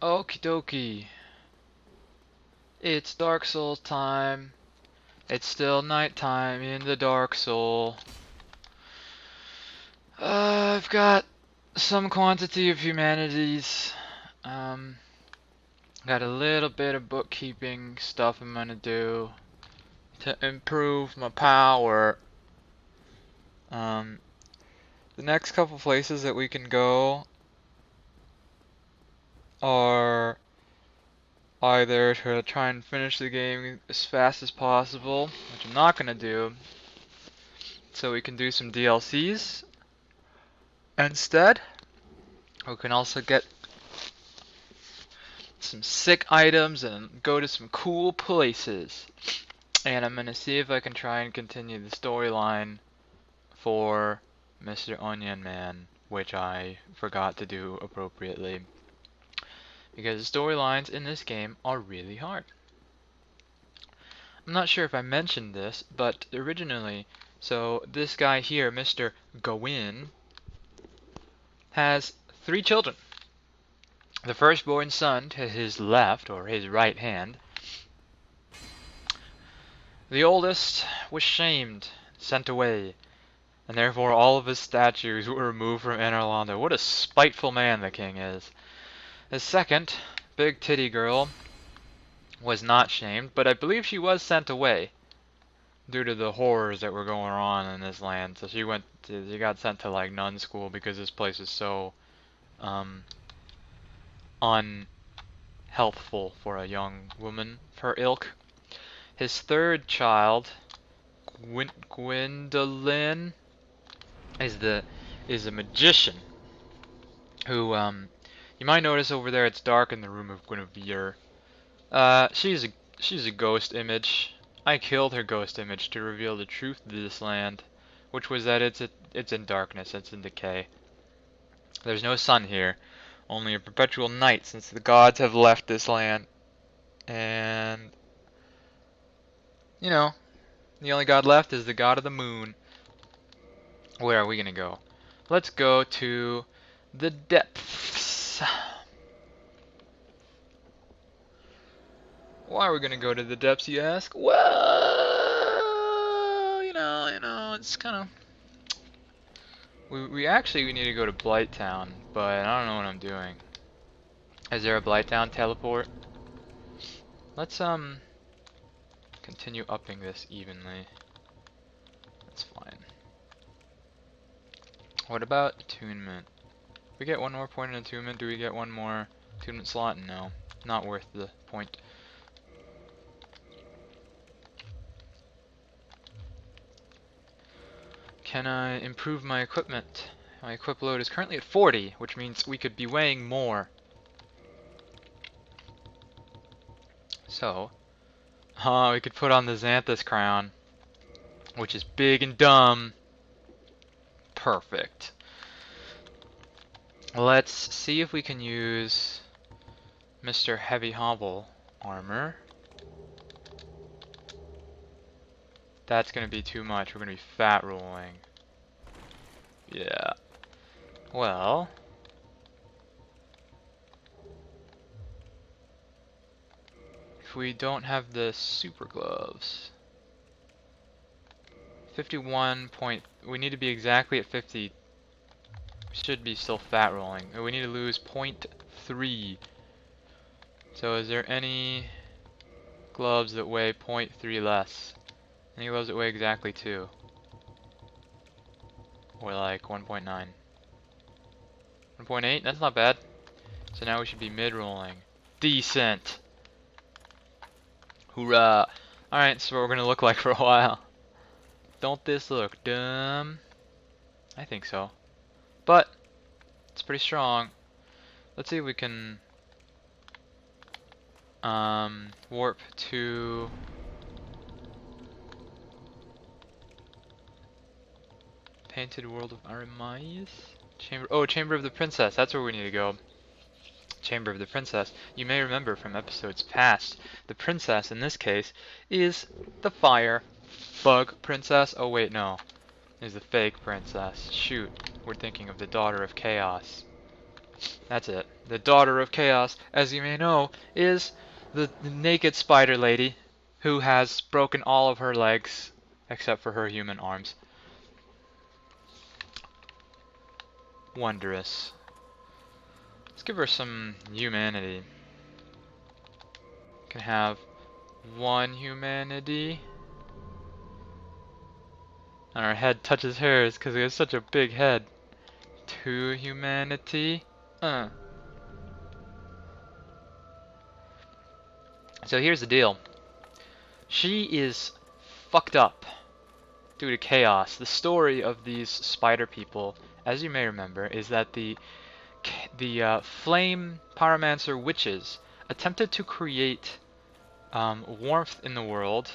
Okie dokie. It's Dark Souls time. It's still nighttime in the Dark Soul. I've got some quantity of humanities. Got a little bit of bookkeeping stuff I'm gonna do to improve my power. The next couple places that we can go are either to try and finish the game as fast as possible, which I'm not gonna do, so we can do some DLCs instead. We can also get some sick items and go to some cool places. And I'm gonna see if I can try and continue the storyline for Mr. Onion Man, which I forgot to do appropriately. Because the storylines in this game are really hard. I'm not sure if I mentioned this, but originally, so this guy here, Mr. Gawain, has 3 children. The firstborn son to his left, or his right hand. The oldest was shamed, sent away, and therefore all of his statues were removed from Anarlanda. What a spiteful man the king is. His second, big titty girl, was not shamed, but I believe she was sent away due to the horrors that were going on in this land. So she got sent to like nun school because this place is so unhealthful for a young woman of her ilk. His third child, Gwendolyn, is a magician who you might notice over there it's dark in the room of Guinevere. She's a ghost image. I killed her ghost image to reveal the truth of this land, which was that it's in darkness, it's in decay. There's no sun here, only a perpetual night since the gods have left this land. And you know, the only god left is the god of the moon. Where are we gonna go? Let's go to the depths. Why are we gonna go to the depths, you ask? Well, it's kind of. We need to go to Blighttown, but I don't know what I'm doing. Is there a Blighttown teleport? Let's continue upping this evenly. That's fine. What about attunement? If we get one more point in attunement, do we get one more attunement slot? No, not worth the point. Can I improve my equipment? My equip load is currently at 40, which means we could be weighing more. So, we could put on the Xanthus crown, which is big and dumb. Perfect. Let's see if we can use Mr. Heavy Hobble armor. That's gonna be too much. We're gonna be fat rolling. Yeah. Well. If we don't have the super gloves. 51 point. We need to be exactly at 50. We should be still fat rolling. We need to lose 0.3. So is there any gloves that weigh 0.3 less? Any gloves that weigh exactly 2? Or like 1.9? 1.8? That's not bad. So now we should be mid-rolling. Decent! Hoorah! Alright, so what we're gonna look like for a while. Don't this look dumb? I think so. But, it's pretty strong. Let's see if we can warp to Painted World of Aramis? Chamber of the Princess. That's where we need to go. Chamber of the Princess. You may remember from episodes past, the princess in this case is the fire bug princess. Oh wait, no. Is the fake princess. Shoot. We're thinking of the daughter of chaos. That's it. The daughter of chaos, as you may know, is the naked spider lady who has broken all of her legs except for her human arms. Wondrous. Let's give her some humanity. Can have 1 humanity. And our head touches hers because we have such a big head. 2 humanity. So here's the deal. She is fucked up due to chaos. The story of these spider people, as you may remember, is that the flame pyromancer witches attempted to create warmth in the world,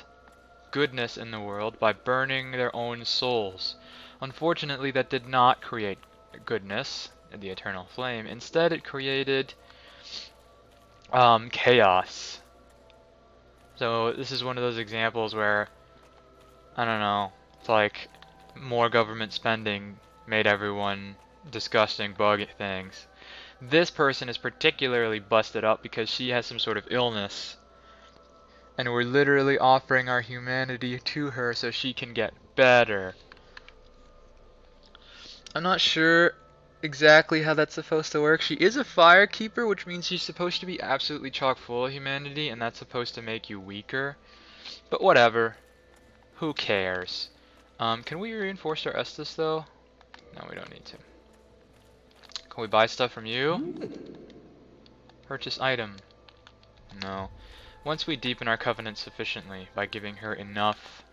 goodness in the world, by burning their own souls. Unfortunately, that did not create goodness, the eternal flame. Instead, it created chaos. So this is one of those examples where, I don't know, it's like more government spending made everyone disgusting bug things. This person is particularly busted up because she has some sort of illness. And we're literally offering our humanity to her so she can get better. I'm not sure exactly how that's supposed to work. She is a fire keeper, which means she's supposed to be absolutely chock full of humanity, and that's supposed to make you weaker. But whatever. Who cares? Can we reinforce our Estus though? No, we don't need to. Can we buy stuff from you? Purchase item. No. Once we deepen our covenant sufficiently by giving her enough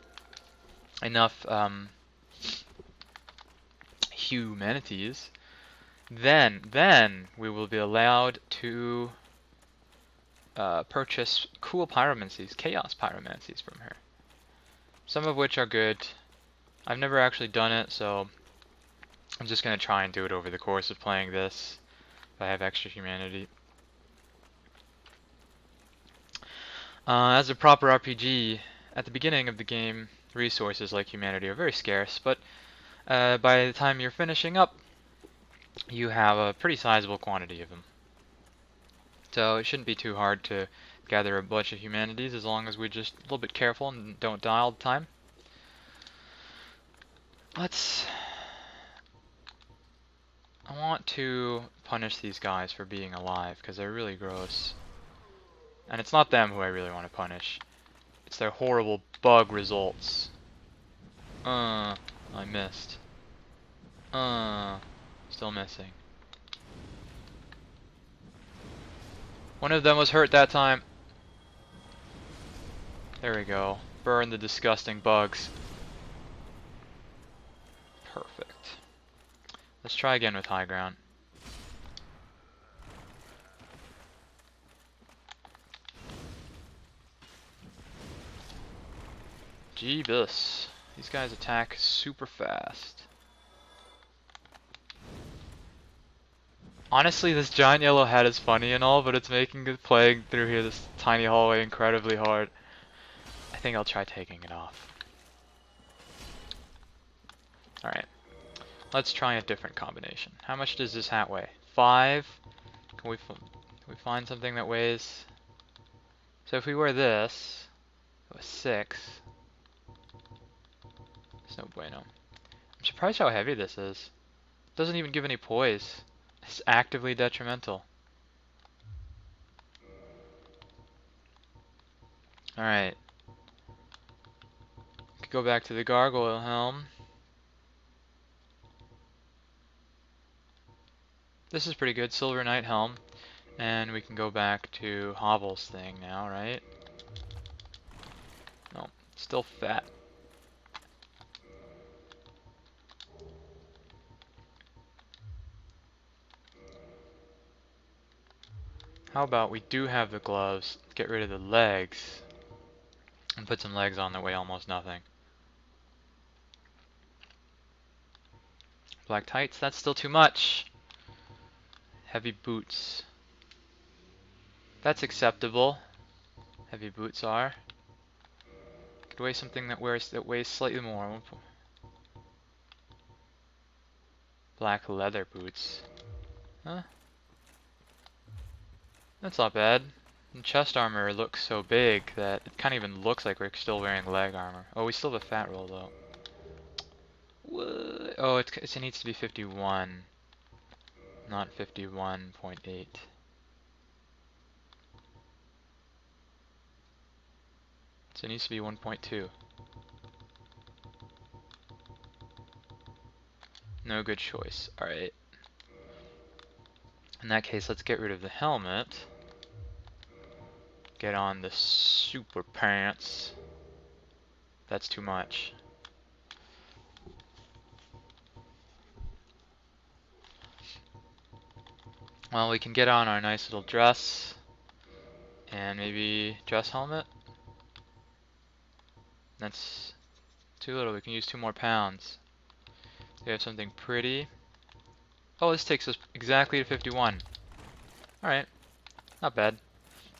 humanities, then we will be allowed to purchase cool pyromancies, chaos pyromancies from her. Some of which are good. I've never actually done it, so I'm just gonna try and do it over the course of playing this if I have extra humanity. As a proper RPG, at the beginning of the game, resources like humanity are very scarce, but by the time you're finishing up, you have a pretty sizable quantity of them. So it shouldn't be too hard to gather a bunch of humanities as long as we're just a little bit careful and don't die all the time. I want to punish these guys for being alive because they're really gross. And it's not them who I really want to punish. It's their horrible bug results. I missed. Still missing. One of them was hurt that time. There we go. Burn the disgusting bugs. Perfect. Let's try again with high ground. Jeebus. These guys attack super fast. Honestly, this giant yellow hat is funny and all, but it's making playing through here this tiny hallway incredibly hard. I think I'll try taking it off. Alright. Let's try a different combination. How much does this hat weigh? 5? Can we find something that weighs... So if we wear this, it was 6. It's no bueno. I'm surprised how heavy this is. It doesn't even give any poise. It's actively detrimental. Alright. Could go back to the gargoyle helm. This is pretty good, Silver Knight helm. And we can go back to Hovel's thing now, right? No, still fat. How about we do have the gloves, get rid of the legs, and put some legs on that weigh almost nothing. Black tights, that's still too much. Heavy boots. That's acceptable. Heavy boots are. Could weigh something that weighs slightly more. Black leather boots. Huh? That's not bad. The chest armor looks so big that it kind of even looks like we're still wearing leg armor. Oh, we still have a fat roll though. What? Oh, it needs to be 51, not 51.8. So it needs to be 1.2. No good choice. Alright. In that case, let's get rid of the helmet. Get on the super pants. That's too much. Well, we can get on our nice little dress. And maybe dress helmet. That's too little. We can use 2 more pounds. We have something pretty. Oh, this takes us exactly to 51. Alright. Not bad.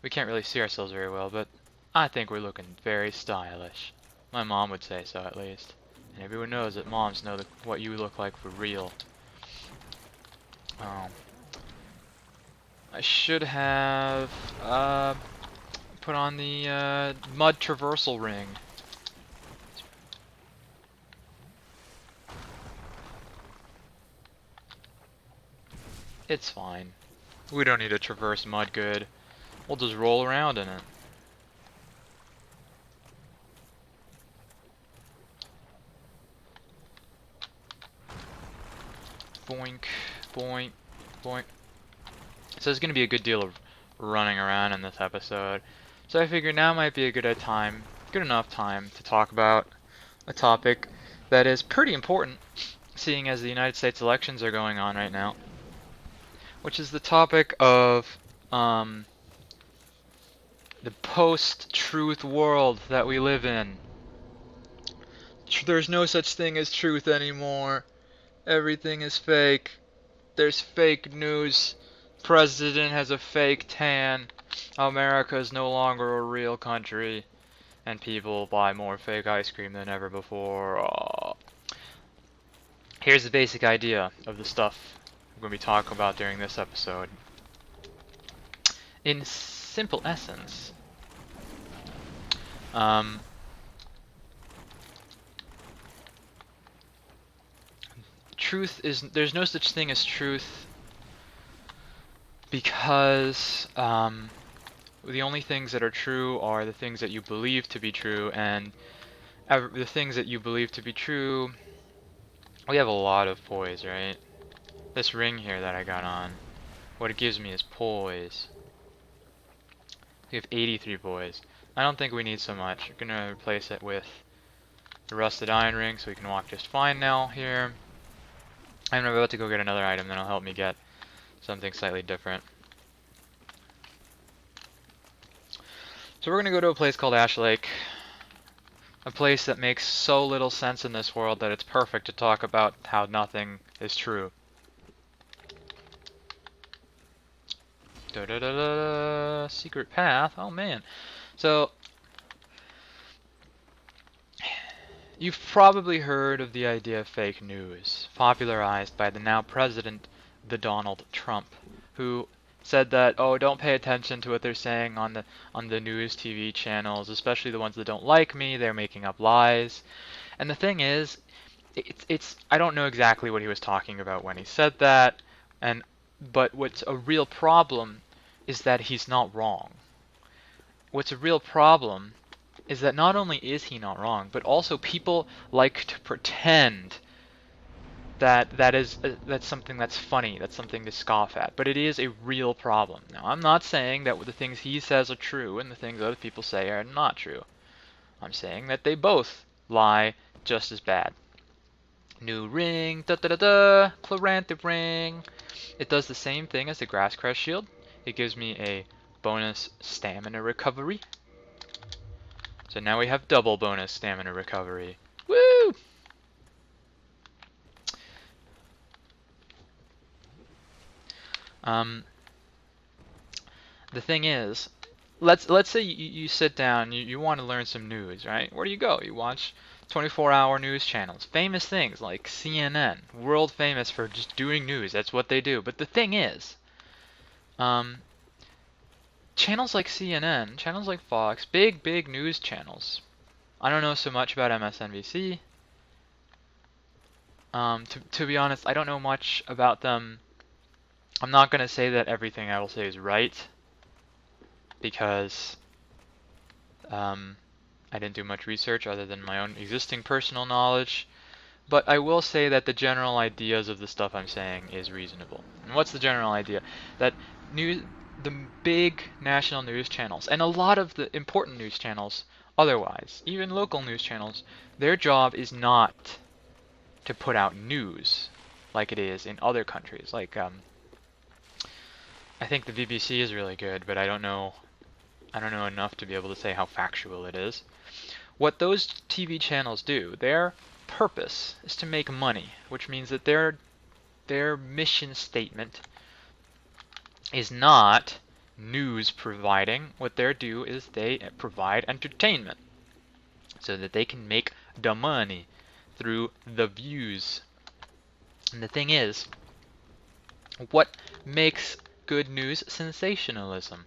We can't really see ourselves very well, but I think we're looking very stylish. My mom would say so, at least. And everyone knows that moms know what you look like for real. I should have put on the mud traversal ring. It's fine. We don't need to traverse mud good. We'll just roll around in it. Boink, boink, boink. So there's going to be a good deal of running around in this episode. So I figured now might be a good enough time to talk about a topic that is pretty important, seeing as the United States elections are going on right now, which is the topic of the post-truth world that we live in. There's no such thing as truth anymore. Everything is fake. There's fake news. President has a fake tan. America is no longer a real country. And people buy more fake ice cream than ever before. Oh. Here's the basic idea of the stuff we're going to be talking about during this episode. In simple essence, there's no such thing as truth because the only things that are true are the things that you believe to be true, and the things that you believe to be true, we have a lot of poise, right? This ring here that I got on, what it gives me is poise. We have 83 poise. I don't think we need so much. We're gonna replace it with the rusted iron ring so we can walk just fine now here. I'm about to go get another item that'll help me get something slightly different. So we're going to go to a place called Ash Lake. A place that makes so little sense in this world that it's perfect to talk about how nothing is true. Da-da-da-da-da, secret path. Oh man. So you've probably heard of the idea of fake news, popularized by the now president, the Donald Trump, who said that, oh, don't pay attention to what they're saying on the news TV channels, especially the ones that don't like me, they're making up lies. And the thing is, it's I don't know exactly what he was talking about when he said that, but what's a real problem is that he's not wrong. What's a real problem is that not only is he not wrong, but also people like to pretend that that's something that's funny, that's something to scoff at, but it is a real problem. Now, I'm not saying that the things he says are true and the things other people say are not true. I'm saying that they both lie just as bad. New ring, da-da-da-da, Chloranthic ring. It does the same thing as the Grass Crest shield. It gives me a bonus stamina recovery. So now we have double bonus stamina recovery. Woo! The thing is, let's say you sit down, you want to learn some news, right? Where do you go? You watch 24-hour news channels, famous things like CNN, world famous for just doing news. That's what they do. But the thing is, channels like CNN, channels like Fox, big news channels. I don't know so much about MSNBC. To be honest, I don't know much about them. I'm not going to say that everything I will say is right, because I didn't do much research other than my own existing personal knowledge. But I will say that the general ideas of the stuff I'm saying is reasonable. And what's the general idea? That the big national news channels, and a lot of the important news channels otherwise, even local news channels, their job is not to put out news like it is in other countries. Like, I think the BBC is really good, but I don't know enough to be able to say how factual it is. What those TV channels do, their purpose is to make money, which means that their mission statement is not news providing. What they do is they provide entertainment so that they can make the money through the views. And the thing is, what makes good news? Sensationalism.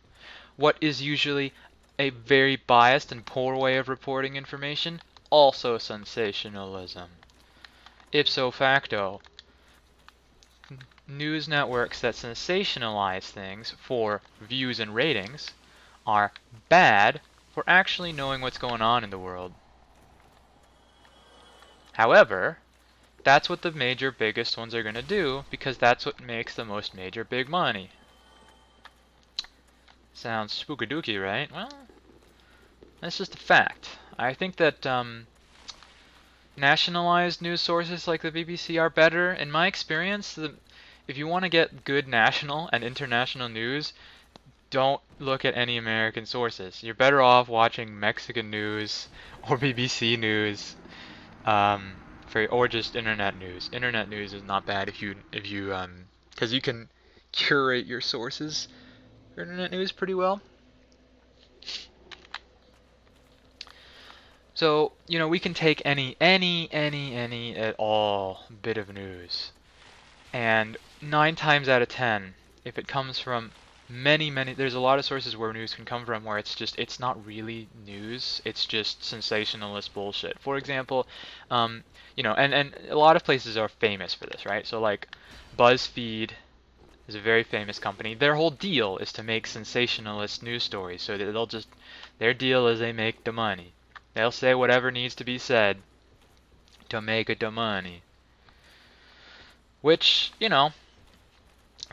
What is usually a very biased and poor way of reporting information? Also sensationalism. Ipso facto, news networks that sensationalize things for views and ratings are bad for actually knowing what's going on in the world. However, that's what the major biggest ones are going to do, because that's what makes the most major big money. Sounds spookadooky, right? Well, that's just a fact. I think that nationalized news sources like the BBC are better. In my experience, if you want to get good national and international news, don't look at any American sources. You're better off watching Mexican news or BBC news, or just internet news. Internet news is not bad because you can curate your sources for internet news pretty well. So, we can take any at all bit of news, and 9 times out of 10, if it comes from many, there's a lot of sources where news can come from where it's not really news, it's just sensationalist bullshit. For example, and a lot of places are famous for this, right? So like BuzzFeed is a very famous company. Their whole deal is to make sensationalist news stories, so that their deal is they make the money. They'll say whatever needs to be said to make it the money. Which,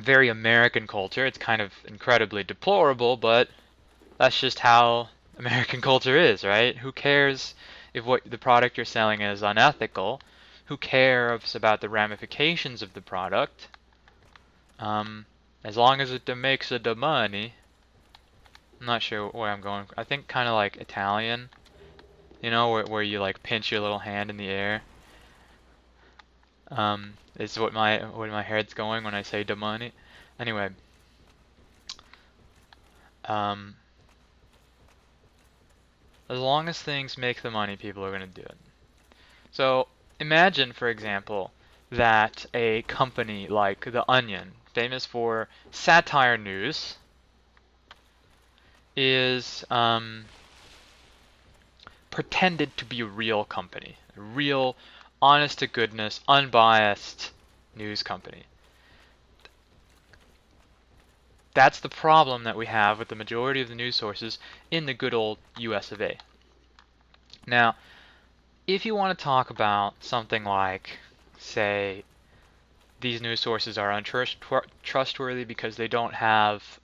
very American culture. It's kind of incredibly deplorable, but that's just how American culture is, right? Who cares if what the product you're selling is unethical? Who cares about the ramifications of the product? As long as it makes the money. I'm not sure where I'm going. I think kind of like Italian. Where you like pinch your little hand in the air. Is what my head's going when I say the money. Anyway. As long as things make the money, people are going to do it. So imagine, for example, that a company like The Onion, famous for satire news, is pretended to be a real company, a real, honest-to-goodness, unbiased news company. That's the problem that we have with the majority of the news sources in the good old US of A. Now, if you want to talk about something like, say, these news sources are untrustworthy because they don't have,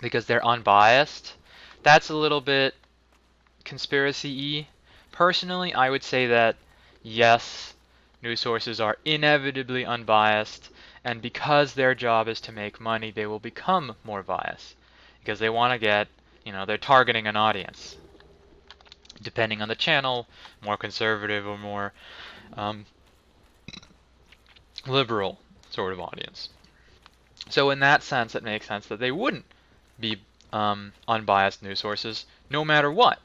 because they're unbiased, that's a little bit conspiracy-y. Personally, I would say that yes, news sources are inevitably unbiased, and because their job is to make money, they will become more biased because they want to get, they're targeting an audience. Depending on the channel, more conservative or more liberal sort of audience. So in that sense, it makes sense that they wouldn't be unbiased news sources no matter what.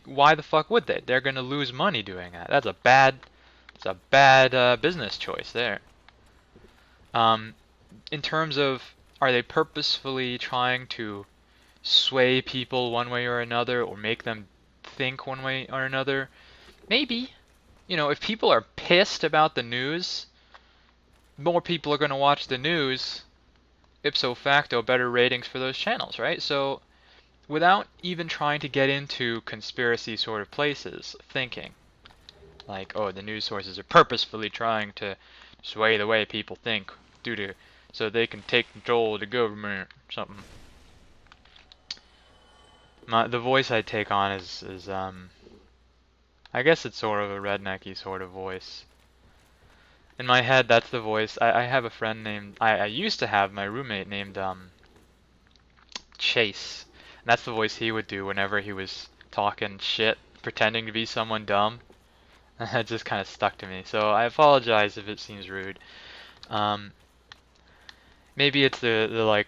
Why the fuck would they? They're going to lose money doing that. That's a bad business choice there. In terms of Are they purposefully trying to sway people one way or another, or make them think one way or another? Maybe. If people are pissed about the news, more people are going to watch the news, ipso facto, better ratings for those channels, right? So without even trying to get into conspiracy sort of places, thinking like, oh, the news sources are purposefully trying to sway the way people think so they can take control of the government or something. The voice I take on is I guess it's sort of a rednecky sort of voice. In my head, that's the voice. I have a friend named, I used to have my roommate named Chase. And that's the voice he would do whenever he was talking shit, pretending to be someone dumb. It just kind of stuck to me. So I apologize if it seems rude. Maybe it's the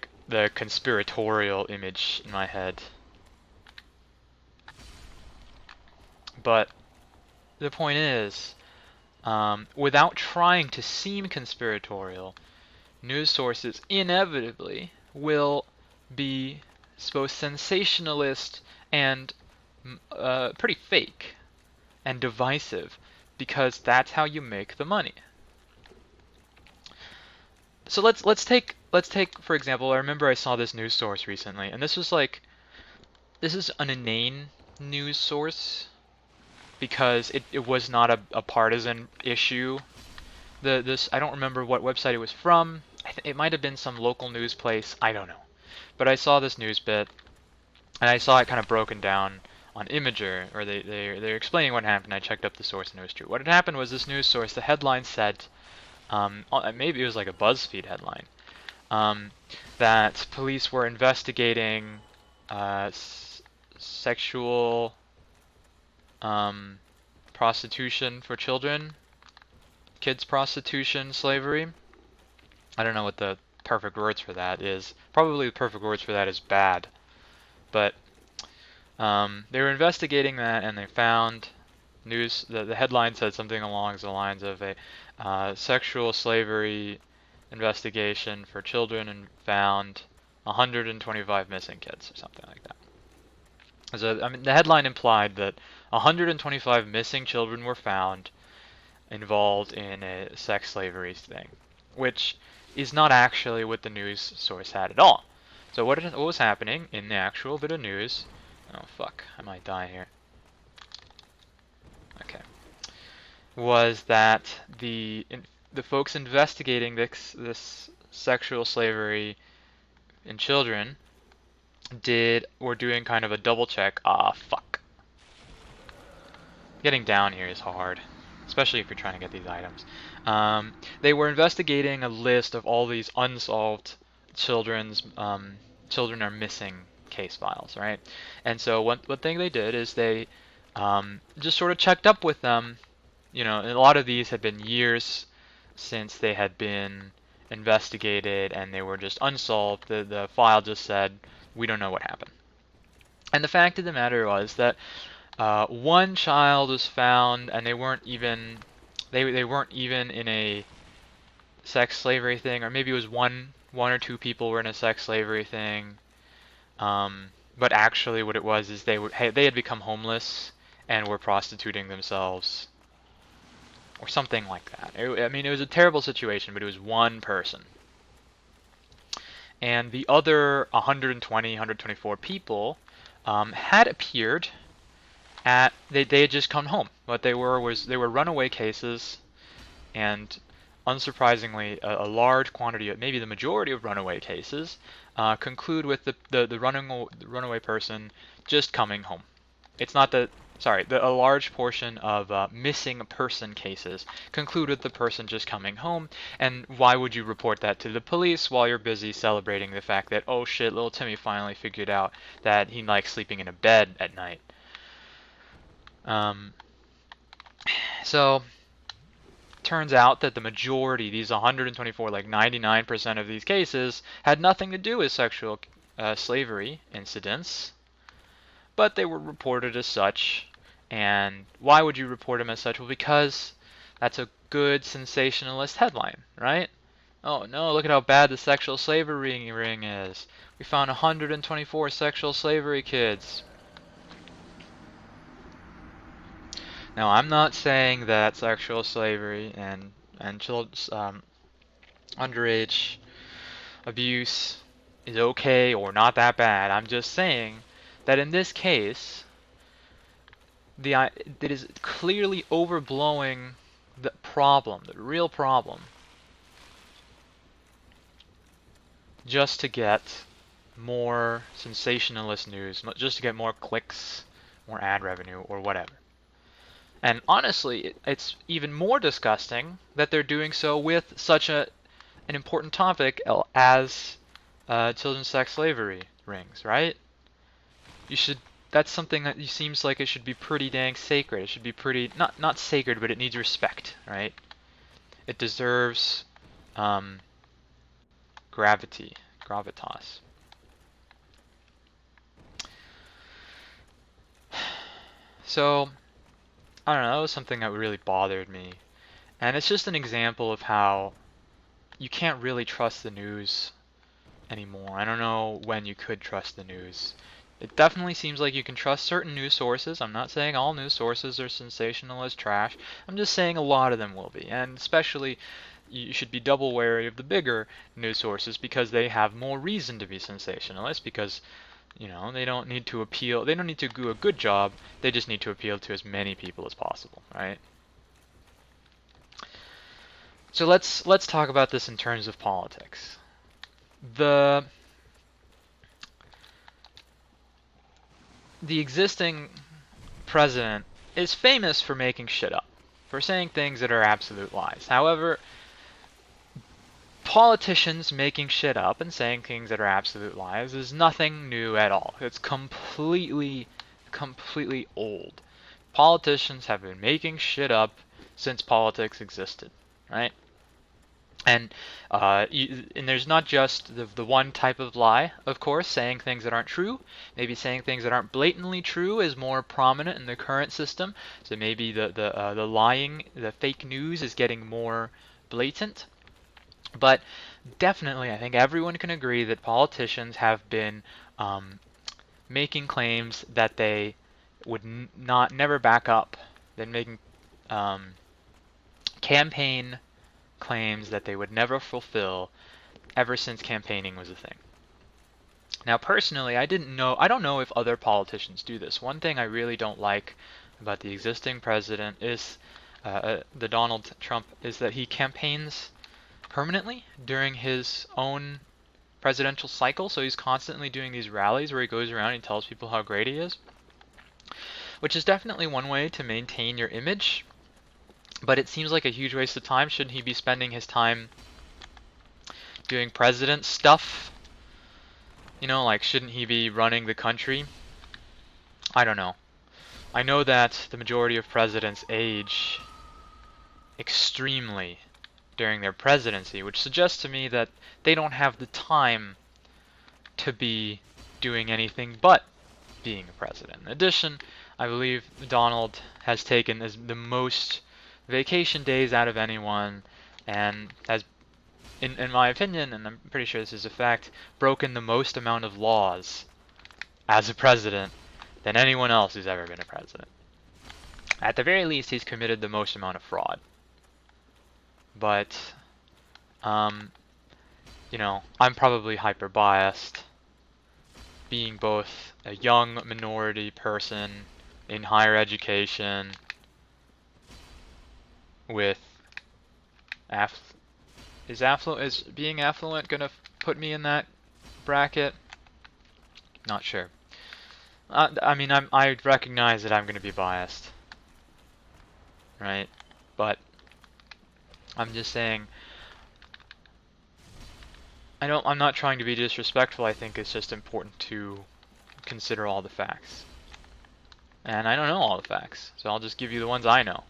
conspiratorial image in my head. But the point is, without trying to seem conspiratorial, news sources inevitably will be both sensationalist and pretty fake and divisive, because that's how you make the money. So let's take for example, I remember I saw this news source recently, and this is an inane news source because it was not a partisan issue. I don't remember what website it was from. It might have been some local news place. I don't know. But I saw this news bit, and I saw it kind of broken down on Imager, or they're explaining what happened. I checked up the source, and it was true. What had happened was this news source, the headline said, maybe it was like a BuzzFeed headline, that police were investigating sexual prostitution for children, kids prostitution, slavery. I don't know what the perfect words for that is. Probably the perfect words for that is bad. But they were investigating that, and they found news. The headline said something along the lines of a sexual slavery investigation for children, and found 125 missing kids or something like that. So, I mean, the headline implied that 125 missing children were found involved in a sex slavery thing, which is not actually what the news source had at all. So what was happening in the actual bit of news? Oh fuck, I might die here. Okay. Was that the folks investigating this sexual slavery in children were doing kind of a double check. Ah, fuck. Getting down here is hard, especially if you're trying to get these items. They were investigating a list of all these unsolved children are missing case files, right? And so one thing they did is they just sort of checked up with them. And a lot of these had been years since they had been investigated, and they were just unsolved. The file just said, we don't know what happened. And the fact of the matter was that one child was found, and they weren't even in a sex slavery thing, or maybe it was one or two people were in a sex slavery thing. But actually, what it was is they had become homeless and were prostituting themselves, or something like that. It was a terrible situation, but it was one person. And the other 124 people had appeared at, they had just come home. What they were runaway cases, and unsurprisingly, a large quantity, maybe the majority of runaway cases, conclude with the runaway person just coming home. It's not a large portion of missing person cases conclude with the person just coming home. And why would you report that to the police while you're busy celebrating the fact that, oh shit, little Timmy finally figured out that he likes sleeping in a bed at night? So turns out that the majority, these 124, like 99% of these cases, had nothing to do with sexual slavery incidents, but they were reported as such. And why would you report them as such? Well, because that's a good sensationalist headline, right? Oh no, look at how bad the sexual slavery ring is. We found 124 sexual slavery kids. Now, I'm not saying that sexual slavery and children's underage abuse is okay or not that bad. I'm just saying that in this case, it is clearly overblowing the problem, the real problem, just to get more sensationalist news, just to get more clicks, more ad revenue, or whatever. And honestly, it's even more disgusting that they're doing so with such an important topic as children's sex slavery rings, right? You should. That's something that seems like it should be pretty dang sacred. It should be pretty not sacred, but it needs respect, right? It deserves um, gravitas. So I don't know. That was something that really bothered me, and it's just an example of how you can't really trust the news anymore. I don't know when you could trust the news. It definitely seems like you can trust certain news sources. I'm not saying all news sources are sensationalist trash. I'm just saying a lot of them will be. And especially, you should be double wary of the bigger news sources because they have more reason to be sensationalist because, they don't need to appeal. They don't need to do a good job. They just need to appeal to as many people as possible, right? So let's talk about this in terms of politics. The existing president is famous for making shit up, for saying things that are absolute lies. However, politicians making shit up and saying things that are absolute lies is nothing new at all. It's completely old. Politicians have been making shit up since politics existed, right? And there's not just the one type of lie, of course. Saying things that aren't true, maybe saying things that aren't blatantly true is more prominent in the current system. So maybe the lying, the fake news is getting more blatant. But definitely, I think everyone can agree that politicians have been making claims that they would never back up. Then making campaign claims that they would never fulfill ever since campaigning was a thing. Now, personally, I don't know if other politicians do this. One thing I really don't like about the existing president is the Donald Trump is that he campaigns permanently during his own presidential cycle. So he's constantly doing these rallies where he goes around and tells people how great he is, which is definitely one way to maintain your image. But it seems like a huge waste of time. Shouldn't he be spending his time doing president stuff? Like, shouldn't he be running the country? I don't know. I know that the majority of presidents age extremely during their presidency, which suggests to me that they don't have the time to be doing anything but being a president. In addition, I believe Donald has taken the most vacation days out of anyone and has, in my opinion, and I'm pretty sure this is a fact, broken the most amount of laws as a president than anyone else who's ever been a president. At the very least, he's committed the most amount of fraud. But, I'm probably hyper biased, being both a young minority person in higher education with is being affluent gonna put me in that bracket? Not sure. I recognize that I'm gonna be biased, right? But I'm just saying, I'm not trying to be disrespectful. I think it's just important to consider all the facts. And I don't know all the facts, so I'll just give you the ones I know.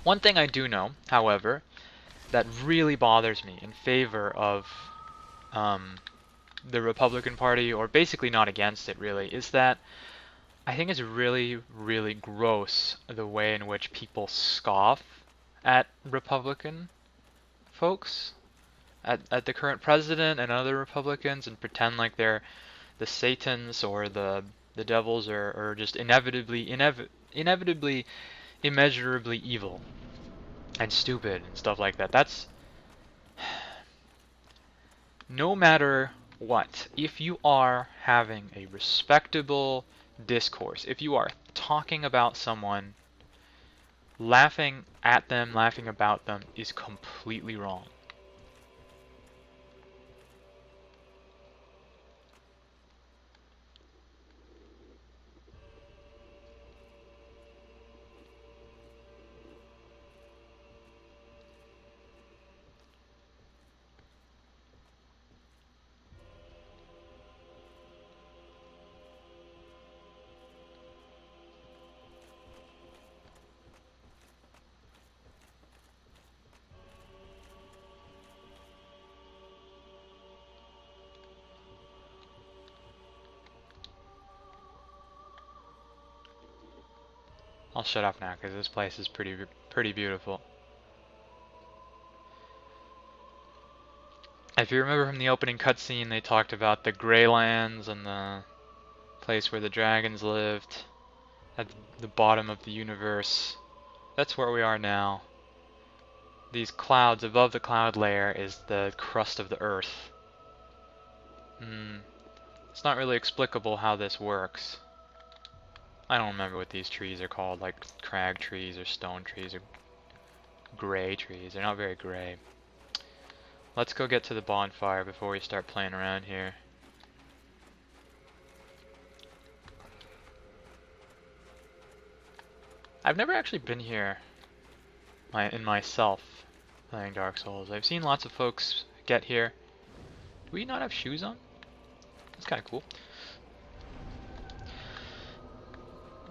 One thing I do know, however, that really bothers me in favor of the Republican Party, or basically not against it really, is that I think it's really, really gross the way in which people scoff at Republican folks at the current president and other Republicans and pretend like they're the Satans or the devils or just inevitably immeasurably evil and stupid and stuff like that. That's no matter what, if you are having a respectable discourse, if you are talking about someone, laughing at them, laughing about them is completely wrong. I'll shut up now because this place is pretty beautiful. If you remember from the opening cutscene, they talked about the Grey Lands and the place where the dragons lived at the bottom of the universe. That's where we are now. These clouds above the cloud layer is the crust of the earth. It's not really explicable how this works. I don't remember what these trees are called, like crag trees or stone trees or gray trees. They're not very gray. Let's go get to the bonfire before we start playing around here. I've never actually been here in myself playing Dark Souls. I've seen lots of folks get here. Do we not have shoes on? That's kind of cool.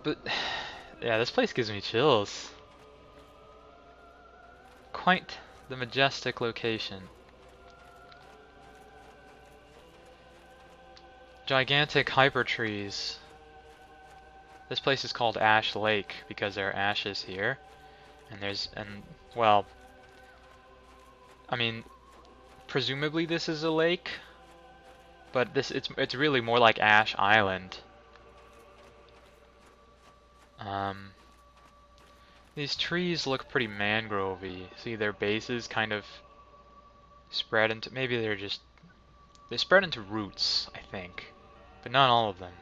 But yeah, this place gives me chills. Quite the majestic location. Gigantic hyper trees. This place is called Ash Lake because there are ashes here. Well, I mean, presumably this is a lake, but it's really more like Ash Island. These trees look pretty mangrovey. See, their bases kind of spread into, maybe they spread into roots, I think, but not all of them.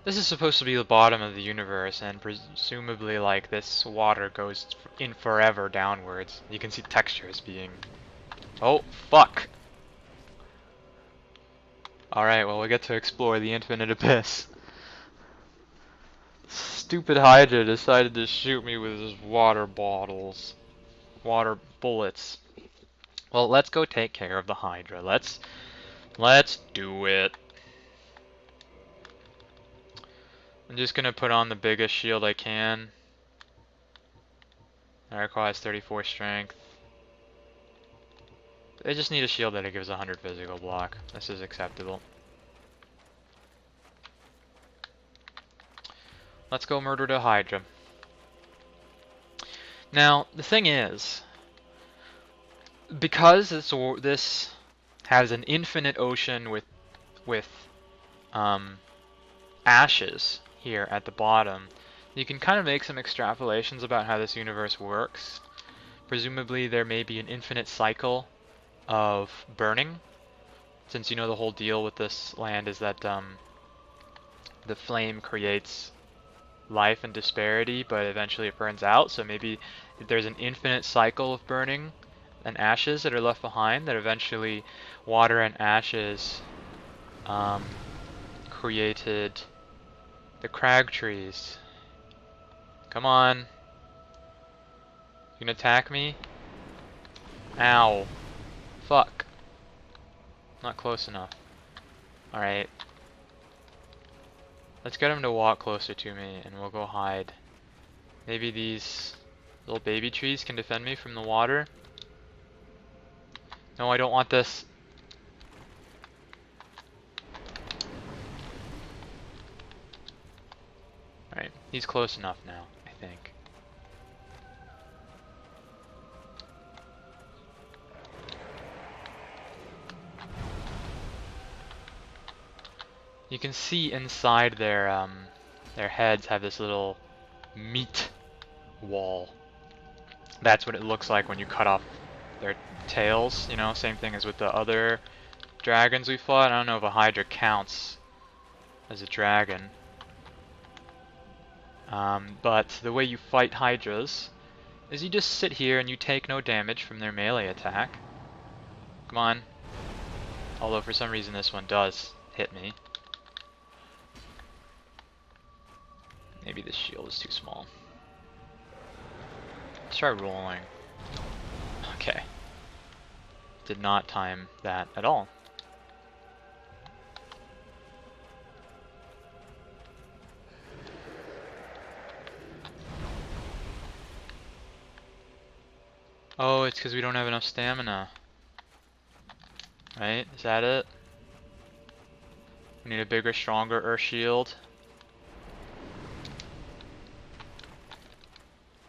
This is supposed to be the bottom of the universe, and presumably like this water goes in forever downwards. You can see textures being... Oh, fuck! Alright, well we get to explore the infinite abyss. Stupid Hydra decided to shoot me with his water bottles. Water bullets. Well, let's go take care of the Hydra. Let's do it. I'm just gonna put on the biggest shield I can. That requires 34 strength. I just need a shield that gives 100 physical block. This is acceptable. Let's go murder the Hydra. Now, the thing is, because this has an infinite ocean with ashes here at the bottom, you can kind of make some extrapolations about how this universe works. Presumably there may be an infinite cycle of burning, since you know the whole deal with this land is that the flame creates life and disparity, but eventually it burns out. So maybe there's an infinite cycle of burning and ashes that are left behind, that eventually water and ashes created the crag trees. Come on. You gonna attack me? Ow. Fuck. Not close enough. Alright. Let's get him to walk closer to me and we'll go hide. Maybe these little baby trees can defend me from the water. No, I don't want this. Alright, he's close enough now, I think. You can see inside their heads have this little meat wall. That's what it looks like when you cut off their tails, you know, same thing as with the other dragons we fought. I don't know if a Hydra counts as a dragon. But the way you fight Hydras is you just sit here and you take no damage from their melee attack. Come on. Although for some reason this one does hit me. Maybe this shield is too small. Let's try rolling. Okay. Did not time that at all. Oh, it's because we don't have enough stamina. Right? Is that it? We need a bigger, stronger earth shield.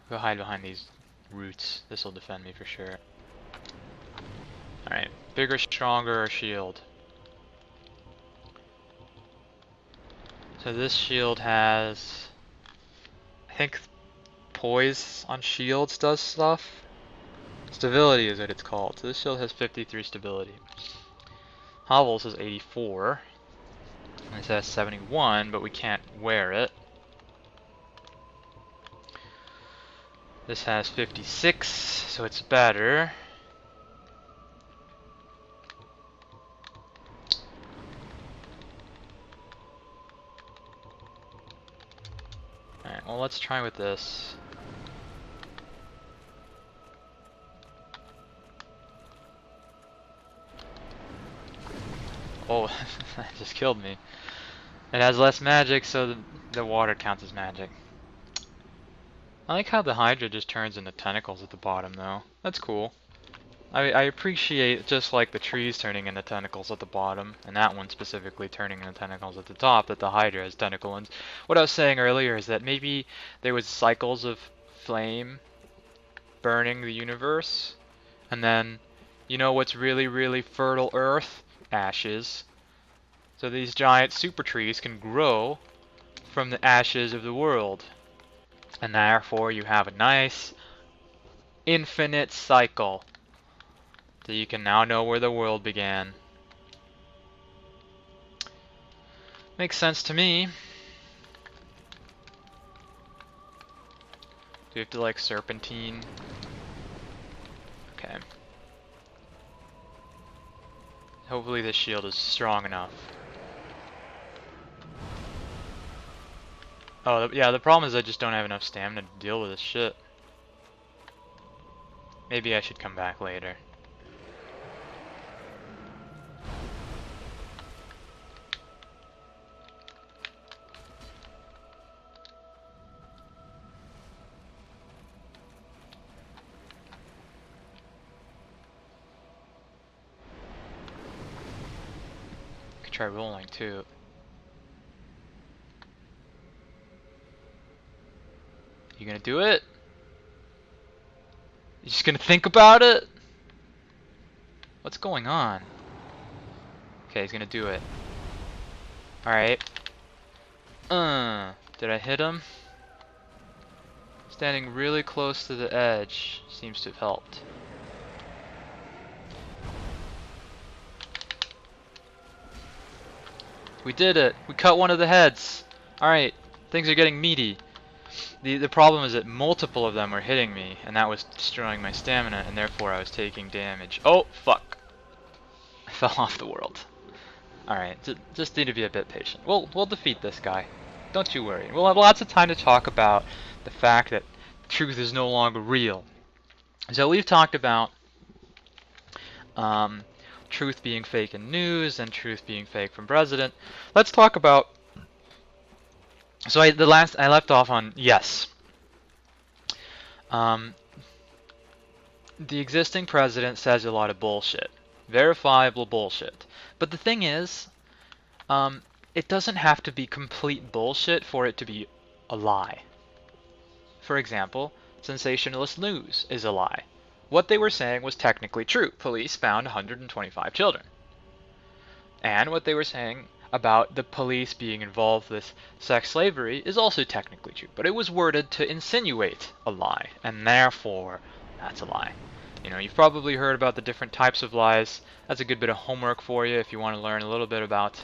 Go hide behind these roots. This will defend me for sure. Alright. Bigger, stronger shield. So this shield has... I think poise on shields does stuff. Stability is what it's called. So this shield has 53 stability. Hovels has 84. This has 71, but we can't wear it. This has 56, so it's better. Alright, well let's try with this. Oh, that just killed me. It has less magic, so the water counts as magic. I like how the Hydra just turns into tentacles at the bottom, though. That's cool. I appreciate just like the trees turning into tentacles at the bottom, and that one specifically turning into tentacles at the top, that the Hydra has tentacle ends. What I was saying earlier is that maybe there was cycles of flame burning the universe, and then, you know what's really, really fertile earth? Ashes. So these giant super trees can grow from the ashes of the world. And therefore you have a nice infinite cycle. So you can now know where the world began. Makes sense to me. Do we have to like serpentine? Okay. Hopefully this shield is strong enough. Oh, yeah, the problem is I just don't have enough stamina to deal with this shit. Maybe I should come back later. Could try rolling too. You gonna do it? You just gonna think about it? What's going on? Okay, he's gonna do it. Alright. Did I hit him? Standing really close to the edge seems to have helped. We did it! We cut one of the heads! Alright, things are getting meaty. The problem is that multiple of them were hitting me, and that was destroying my stamina, and therefore I was taking damage. Oh, fuck. I fell off the world. Alright, just need to be a bit patient. We'll defeat this guy. Don't you worry. We'll have lots of time to talk about the fact that truth is no longer real. So we've talked about truth being fake in news and truth being fake from president. Let's talk about... So I left off on yes. The existing president says a lot of bullshit. Verifiable bullshit. But the thing is, it doesn't have to be complete bullshit for it to be a lie. For example, sensationalist news is a lie. What they were saying was technically true. Police found 125 children. And what they were saying about the police being involved with sex slavery is also technically true, but it was worded to insinuate a lie, and therefore that's a lie. You know, you've probably heard about the different types of lies. That's a good bit of homework for you if you want to learn a little bit about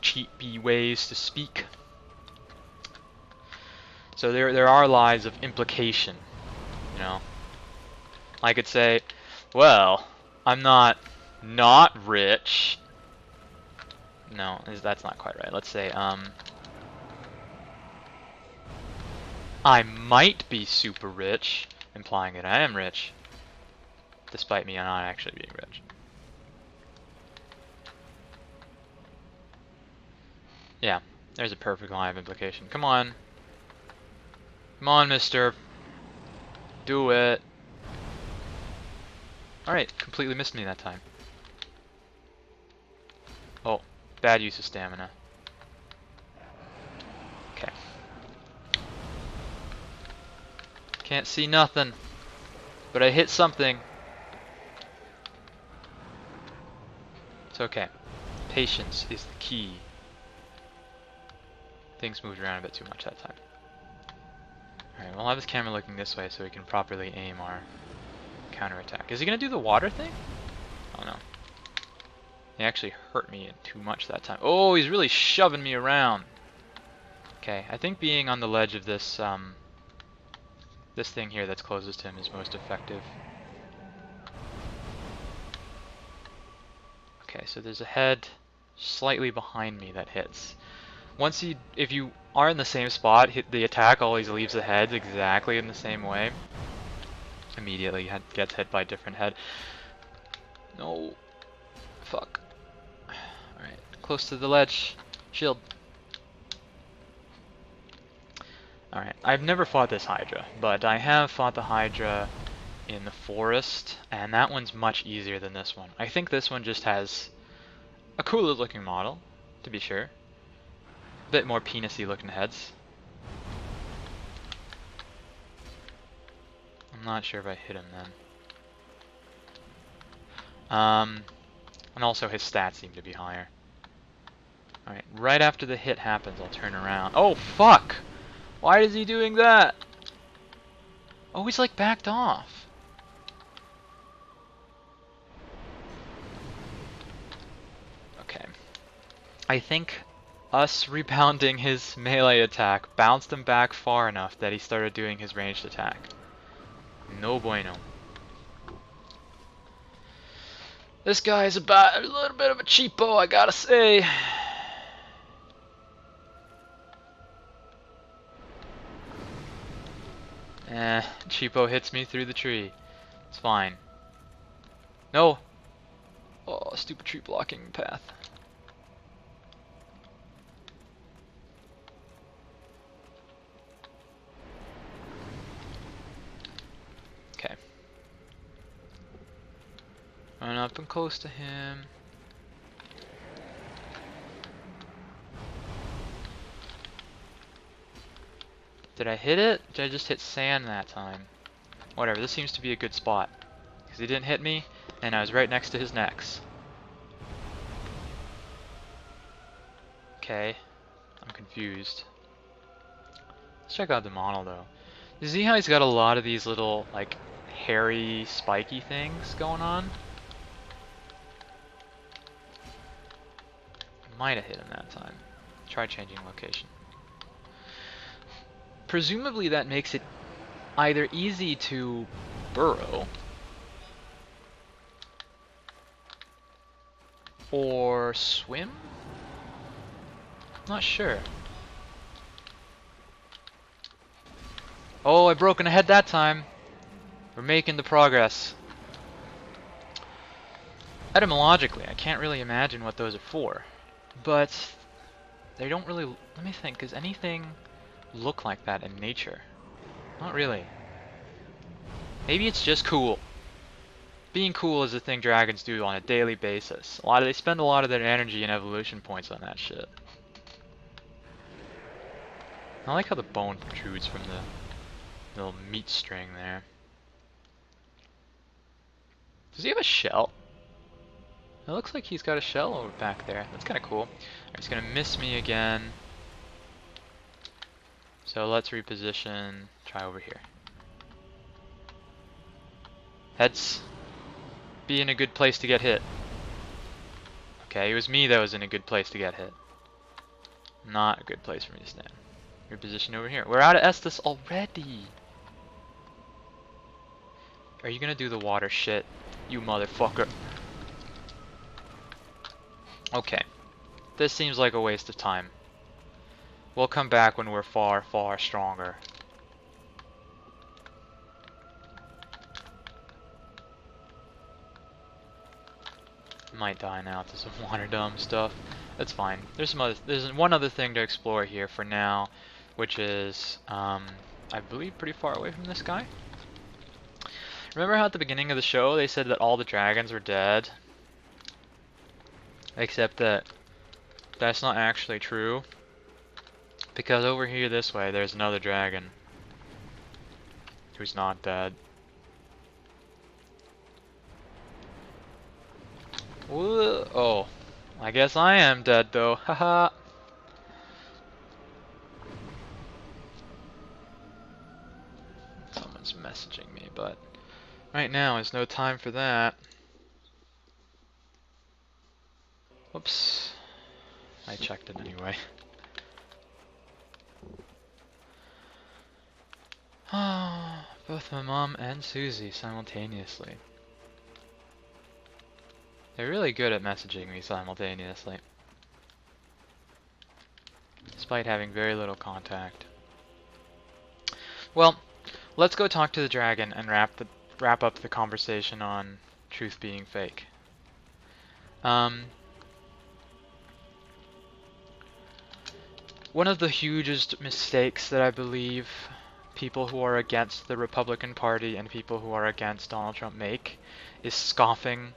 cheapy ways to speak. So there are lies of implication, you know. I could say, well, I'm not rich. No, that's not quite right. Let's say, I might be super rich, implying that I am rich, despite me not actually being rich. Yeah, there's a perfect line of implication. Come on. Come on, mister. Do it. Alright, completely missed me that time. Oh, bad use of stamina. Okay. Can't see nothing. But I hit something. It's okay. Patience is the key. Things moved around a bit too much that time. Alright, we'll have this camera looking this way so we can properly aim our counterattack. Is he gonna do the water thing? Oh no. He actually hurt me too much that time. Oh, he's really shoving me around. Okay, I think being on the ledge of this this thing here that's closest to him is most effective. Okay, so there's a head slightly behind me that hits. If you are in the same spot, the attack always leaves the heads exactly in the same way. Immediately gets hit by a different head. No. Fuck. Alright, close to the ledge. Shield. Alright, I've never fought this Hydra, but I have fought the Hydra in the forest, and that one's much easier than this one. I think this one just has a cooler looking model, to be sure. A bit more penis-y looking heads. I'm not sure if I hit him then. And also his stats seem to be higher. Alright, right after the hit happens, I'll turn around. Oh, fuck! Why is he doing that? Oh, he's like backed off. Okay. I think us rebounding his melee attack bounced him back far enough that he started doing his ranged attack. No bueno. This guy is a little bit of a cheapo, I gotta say. Cheapo hits me through the tree. It's fine. No! Oh, stupid tree blocking path. Okay. Run up and close to him. Did I hit it? Did I just hit sand that time? Whatever, this seems to be a good spot. Because he didn't hit me, and I was right next to his necks. Okay. I'm confused. Let's check out the model though. You see how he's got a lot of these little, like, hairy, spiky things going on? Might have hit him that time. Try changing location. Presumably that makes it either easy to burrow or swim? Not sure. Oh, I broke a head that time. We're making the progress. Etymologically, I can't really imagine what those are for. But they don't really... Let me think, does anything look like that in nature? Not really. Maybe it's just cool. Being cool is a thing dragons do on a daily basis. They spend a lot of their energy and evolution points on that shit. I like how the bone protrudes from the little meat string there. Does he have a shell? It looks like he's got a shell over back there. That's kind of cool. Alright, he's gonna miss me again. So let's reposition. Try over here. Heads. Be in a good place to get hit. Okay, it was me that was in a good place to get hit. Not a good place for me to stand. Reposition over here. We're out of Estus already. Are you gonna do the water shit, you motherfucker? Okay. This seems like a waste of time. We'll come back when we're far, far stronger. Might die now to some water dump stuff. That's fine. There's one other thing to explore here for now, which is I believe pretty far away from this guy. Remember how at the beginning of the show they said that all the dragons were dead? Except that that's not actually true. Because over here this way there's another dragon who's not dead. Ooh, oh, I guess I am dead though. Haha. Someone's messaging me, but right now is no time for that. Whoops. I checked it anyway. Both my mom and Susie simultaneously. They're really good at messaging me simultaneously, despite having very little contact. Well, let's go talk to the dragon and wrap up the conversation on truth being fake. One of the hugest mistakes that I believe people who are against the Republican Party and people who are against Donald Trump make is scoffing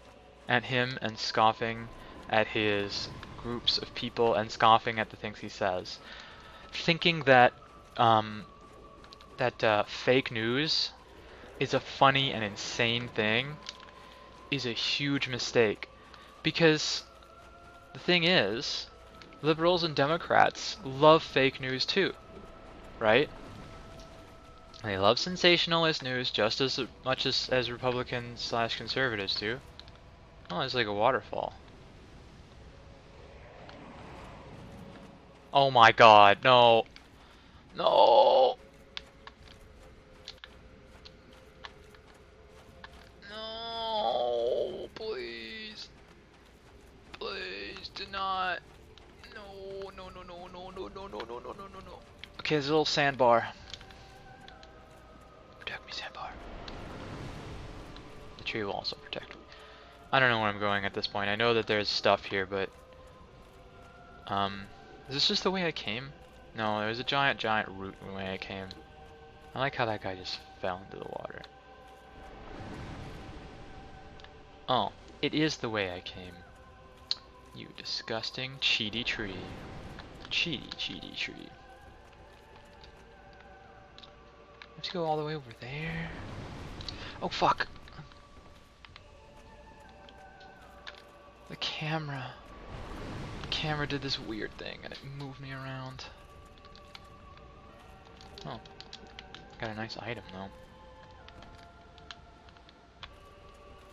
at him and scoffing at his groups of people and scoffing at the things he says. Thinking that fake news is a funny and insane thing is a huge mistake. Because the thing is, liberals and Democrats love fake news too, right? They love sensationalist news just as much as Republicans / conservatives do. Oh, it's like a waterfall. Oh my god, no. No! No, please. Please do not. No, no, no, no, no, no, no, no, no, no, no, no, no. Okay, there's a little sandbar. Protect me, sandbar. The tree will also protect me. I don't know where I'm going at this point. I know that there's stuff here, but is this just the way I came? No, there was a giant root the way I came. I like how that guy just fell into the water. Oh, it is the way I came. You disgusting cheaty tree. Cheaty tree. I have to go all the way over there. Oh fuck! The camera. The camera did this weird thing and it moved me around. Oh. Got a nice item though.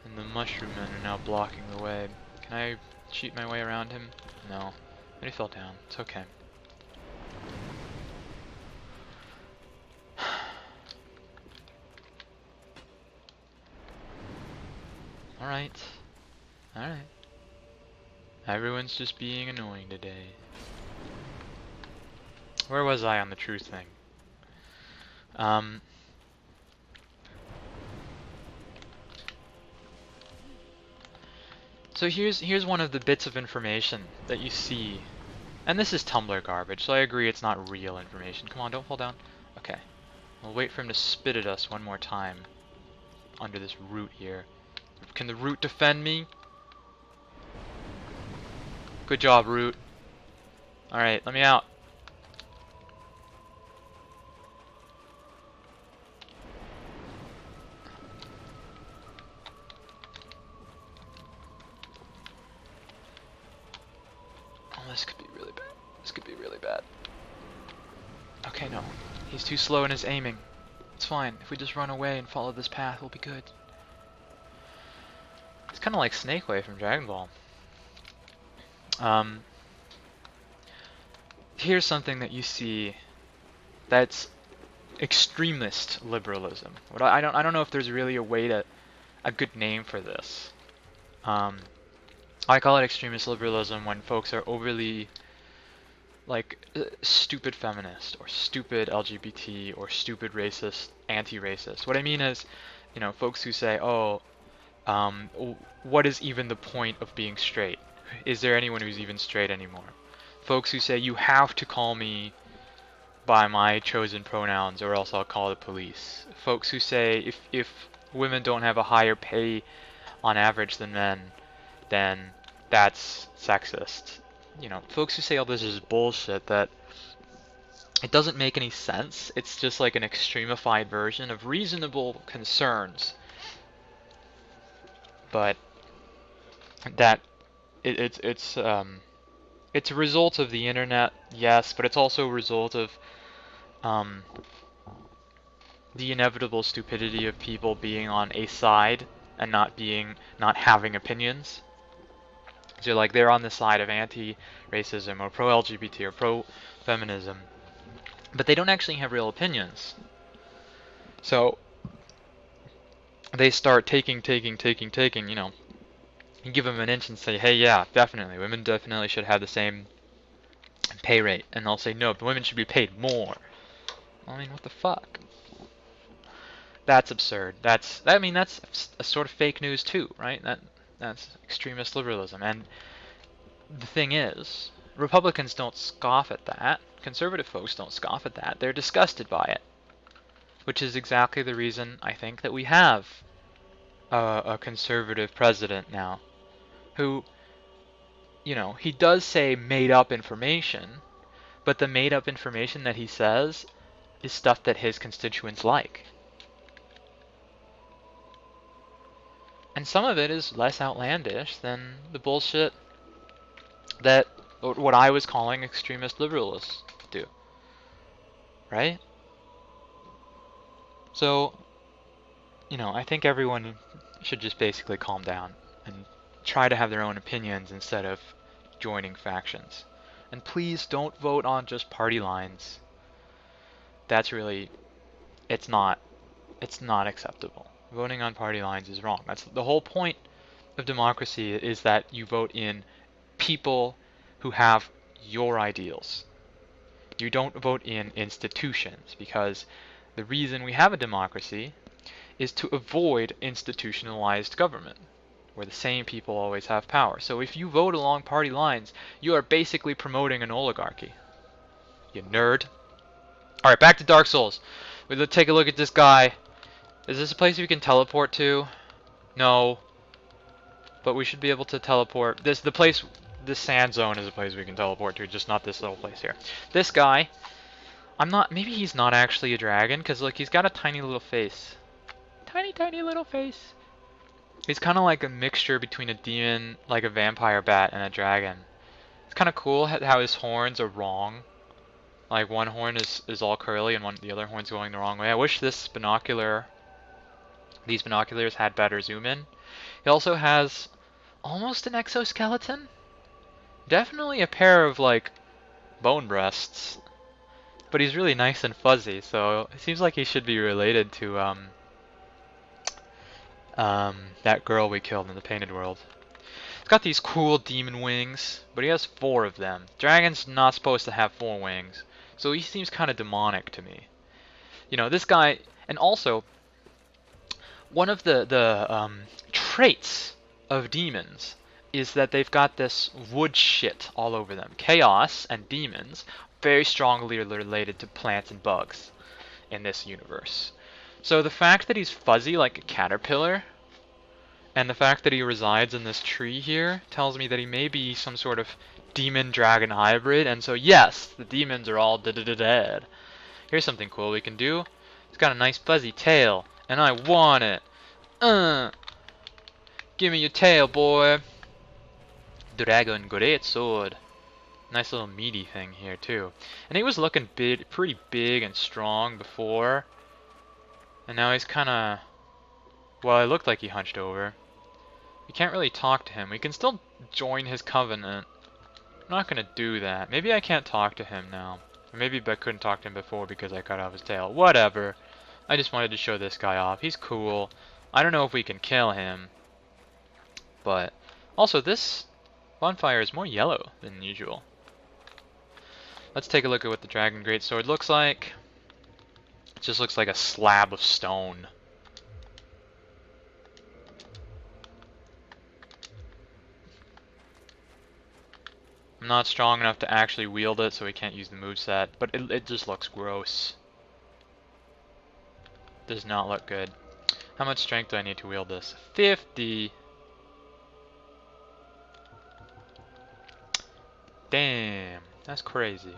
And the mushroom men are now blocking the way. Can I cheat my way around him? No. But he fell down. It's okay. Alright. Alright. Everyone's just being annoying today. Where was I on the truth thing? So here's one of the bits of information that you see. And this is Tumblr garbage, so I agree it's not real information. Come on, don't fall down. Okay. We'll wait for him to spit at us one more time. Under this root here. Can the root defend me? Good job, root. Alright, let me out. This could be really bad. Okay, no. He's too slow in his aiming. It's fine. If we just run away and follow this path, we'll be good. It's kind of like Snake Way from Dragon Ball. Here's something that you see that's extremist liberalism. I don't know if there's really a good name for this. I call it extremist liberalism when folks are overly like stupid feminist or stupid LGBT or stupid racist, anti-racist. What I mean is, you know, folks who say, oh, what is even the point of being straight? Is there anyone who's even straight anymore? Folks who say you have to call me by my chosen pronouns or else I'll call the police. Folks who say if women don't have a higher pay on average than men, then that's sexist. You know, folks who say all this is bullshit, that it doesn't make any sense. It's just like an extremified version of reasonable concerns. But that it's a result of the internet, yes, but it's also a result of the inevitable stupidity of people being on a side and not having opinions. So like they're on the side of anti-racism or pro-LGBT or pro-feminism, but they don't actually have real opinions. So they start taking, you know, you give them an inch and say, hey, yeah, definitely, women definitely should have the same pay rate. And they'll say, no, but women should be paid more. I mean, what the fuck? That's absurd. I mean, that's a sort of fake news too, right? That's extremist liberalism. And the thing is, Republicans don't scoff at that. Conservative folks don't scoff at that. They're disgusted by it. Which is exactly the reason, I think, that we have a conservative president now. Who, you know, he does say made-up information, but the made-up information that he says is stuff that his constituents like. And some of it is less outlandish than the bullshit that what I was calling extremist liberalists do. Right? So, you know, I think everyone should just basically calm down and try to have their own opinions instead of joining factions. And please don't vote on just party lines. That's really, it's not acceptable. Voting on party lines is wrong. That's the whole point of democracy, is that you vote in people who have your ideals. You don't vote in institutions, because the reason we have a democracy is to avoid institutionalized government, where the same people always have power. So if you vote along party lines, you are basically promoting an oligarchy. You nerd. Alright, back to Dark Souls. Let's take a look at this guy. Is this a place we can teleport to? No. But we should be able to teleport. This sand zone is a place we can teleport to, just not this little place here. This guy, maybe he's not actually a dragon, because look, he's got a tiny little face. Tiny little face. He's kind of like a mixture between a demon, like a vampire bat, and a dragon. It's kind of cool how his horns are wrong. Like one horn is all curly and the other horn's going the wrong way. I wish these binoculars had better zoom in. He also has almost an exoskeleton. Definitely a pair of like bone breasts. But he's really nice and fuzzy, so it seems like he should be related to that girl we killed in the Painted World. He's got these cool demon wings, but he has 4 of them. Dragon's not supposed to have 4 wings, so he seems kind of demonic to me. You know, this guy, and also, one of the traits of demons is that they've got this wood shit all over them. Chaos and demons very strongly related to plants and bugs in this universe. So the fact that he's fuzzy like a caterpillar, and the fact that he resides in this tree here, tells me that he may be some sort of demon-dragon hybrid, and so yes, the demons are all dead. Here's something cool we can do. It's got a nice fuzzy tail, and I want it. Give me your tail, boy. Dragon great sword. Nice little meaty thing here too. And he was looking pretty big and strong before. And now he's kinda... Well, it looked like he hunched over. We can't really talk to him. We can still join his covenant. I'm not gonna do that. Maybe I can't talk to him now. Or maybe I couldn't talk to him before because I cut off his tail. Whatever. I just wanted to show this guy off. He's cool. I don't know if we can kill him. But also this bonfire is more yellow than usual. Let's take a look at what the Dragon Greatsword looks like. It just looks like a slab of stone. I'm not strong enough to actually wield it, so we can't use the moveset, but it just looks gross. Does not look good. How much strength do I need to wield this? 50! Damn, that's crazy.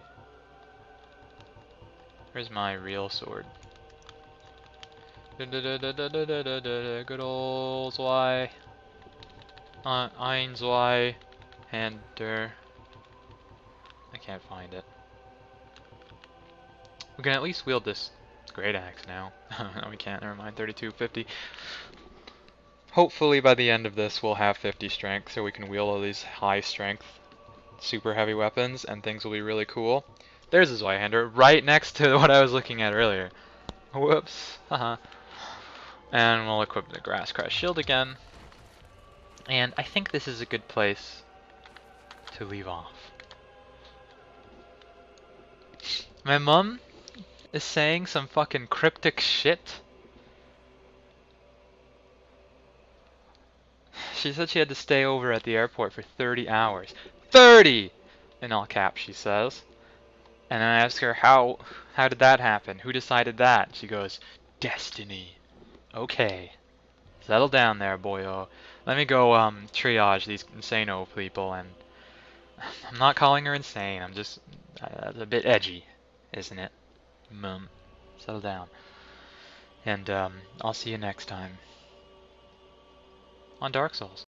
Where's my real sword? Good old Zwei. Ein Zwei. Hander. I can't find it. We can at least wield this great axe now. No, we can't. Never mind. 3250. Hopefully by the end of this we'll have 50 strength so we can wield all these high strength super heavy weapons and things will be really cool. There's his Zweihander right next to what I was looking at earlier. Whoops. Haha. And we'll equip the Grass Crash Shield again. And I think this is a good place to leave off. My mom is saying some fucking cryptic shit. She said she had to stay over at the airport for 30 hours. 30! In all caps, she says. And then I ask her, how did that happen? Who decided that? She goes, destiny. Okay. Settle down there, boyo. Let me go triage these insano people, and I'm not calling her insane, I'm just a bit edgy, isn't it? Settle down. And I'll see you next time on Dark Souls.